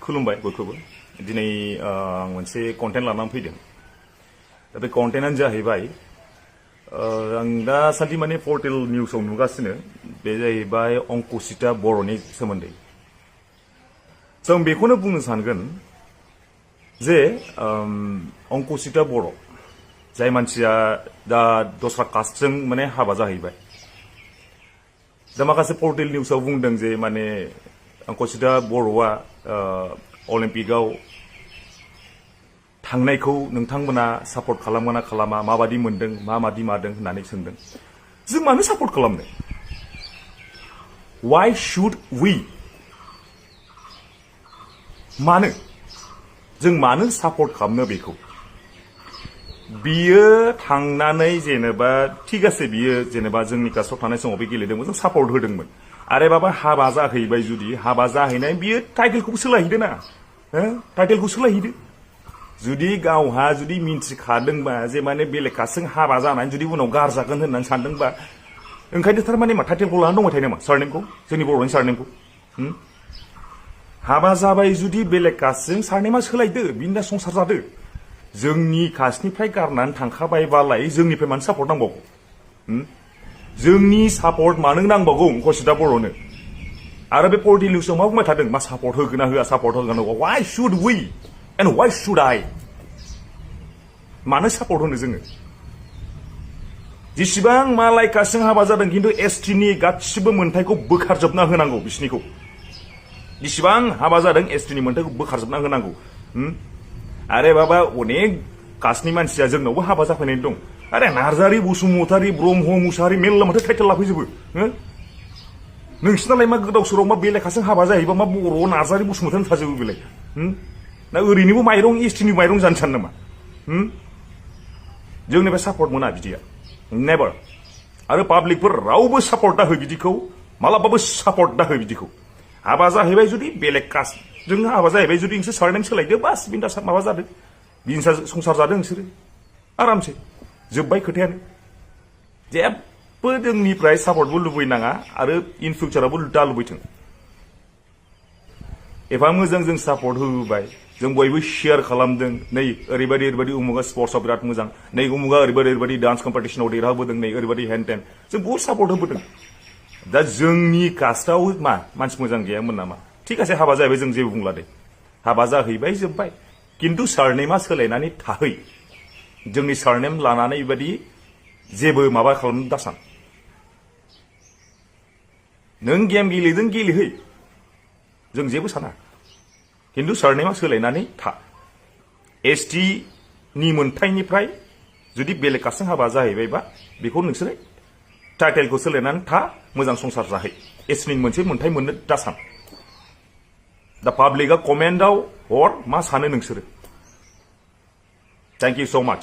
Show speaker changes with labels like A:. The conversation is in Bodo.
A: खुलुमबाय बयखौबो दिनै आं मोनसे कन्टेन्ट लानानै फैदों दा बे कन्टेन्टआनो जाहैबाय आं दा सानदि माने पर्टेल निउसाव नुगासिनो बे जाहैबाय अंकुशिता बर'नि सोमोन्दै जों बेखौनो बुंनो सानगोन जे अंकुशिता बर' जाय मानसिया दा दस्रा कास्टजों माने हाबा जाहैबाय दा माखासे पर्टेल निउसाव बुंदों जे माने अंकुशिता बर'आ अलिम्पिकआव थांनायखौ नोंथांमोना सापर्ट खालामगोना खालामा माबादि मोनदों माबादि मादों होननानै सोंदों जों मानो सापर्ट खालामनो why should we मानो जों मानो सापर्ट खालामनो बेखौ बियो थांनानै जेनेबा ठीक आसे बियो जेनेबा जोंनि कास्टआव थानाय समाव बे गेलेदोंमोन जों सापर्ट होदोंमोन आरे बाबा हाबा जाहैबाय जुदि हाबा जाहैनाय बियो टाइटेलखौ सोलायहैदो ना टाइटेलखौ सोलायहैदो जुदि गावहा जुदि मिन्थिखादोंबा जे माने बेलेग कास्टजों हाबा जानानै जुदि उनाव गारजागोन होननानै सानदोंबा ओंखायनो थारमाने मा टाइटेलखौ लानानै दंबाय थायो नामा सारनेमखौ जोंनि बर'नि सारनेमखौ हाबा जाबाय जुदि बेलेग कास्टजों सारनेमा सोलायदो बिनि दा संसार जादो जोंनि कास्टनिफ्राय गारनानै थांखाबायबालाय जोंनिफ्राय मानो सापर्ट नांबावगौ जोंनि सापर्ट मानो नांबावगौ अंकुशिता बर'नो आरो बे पर्टेल निउसाव मा बुंबाय थादों मा सापर्ट होगोन ना होआ सापर्ट होगोन ना why should we and why should I मानो सापर्ट होनो जोङो जेसेबां मालाय कास्टजों हाबा जादों खिन्थु एसटिनि गासिबो मोन्थायखौ बोखारजोबना होनांगौ बिसिनिखौ जेसेबां हाबा जादों एसटिनि मोन्थायखौ बोखारजोबना होनांगौ आरे बाबा अनेक कास्टनि मानसिया जोंनावबो हाबा जाफैनाय दं आरे नार्जारि बसुमतारि ब्रह्म मुसाहारि मेल्ला माथो टाइटेल लाफैजोबो नोंसिनालाय मा गोदाव सोराव मा बेलेग कास्टजों हाबा जाहैबा मा बर' नार्जारि बसुमतारि थाजोबो बेलाय ना ओरैनोबो माइरं एसटिनि माइरं जानो सानो नामा जोंनिफ्राय सापर्ट मोना बिदिया नेभार आरो पाब्लिकफोर रावबो सापर्ट दा हो बिदिखौ मालाबाबो सापर्ट दा हो बिदिखौ हाबा जाहैबाय जुदि बेलेग कास्टजों हाबा जाहैबाय जुदि नोंसोर सारनेम सोलायदो बास बिनि दा माबा जादों बिनि संसार जादों नोंसोरो आरामसे जोब्बाय खोथायानो जेबो जोंनिफ्राय सापर्टबो लुबैनाङा आरो इन फिउचारावबो दा लुबैथों एफा मोजां जों सापर्ट होबाय जों बयबो शेयार खालामदों नै ओरैबायदि उमुगा स्पर्ट्सआव बिराद मोजां नै उमुगा ओरैबायदि डान्स कम्पिटिशनाव देरहाबोदों नै ओरैबायदि हेन टेन जों बहुत सापर्ट होबोदों दा जोंनि कास्टआव मा मानसि मोजां गैयामोन नामा ठीक आसे हाबा जाहैबाय जों जेबो बुंला दे हाबा जाहैबाय जोब्बाय किन्तु सारनेमा सोलायनानै थाहै जोंनि सारनेम लानानै बेबायदि जेबो माबा खालामनो दासान नों गेम गेलेदों गेलेहै जों जेबो साना किन्तु सारनेमा सोलायनानै था एसटि नि मोन्थायनिफ्राय जुदि बेलेग कास्टजों हाबा जाहैबायबा बेखौ नोंसोरो टाइटेलखौ सोलायनानै था मोजां संसार जाहै एसटिनि मोनसे मोन्थाय मोननो दासान दा पाब्लिकआ कमेन्टआव हर मा सानो नोंसोरो थेंक इउ सो माच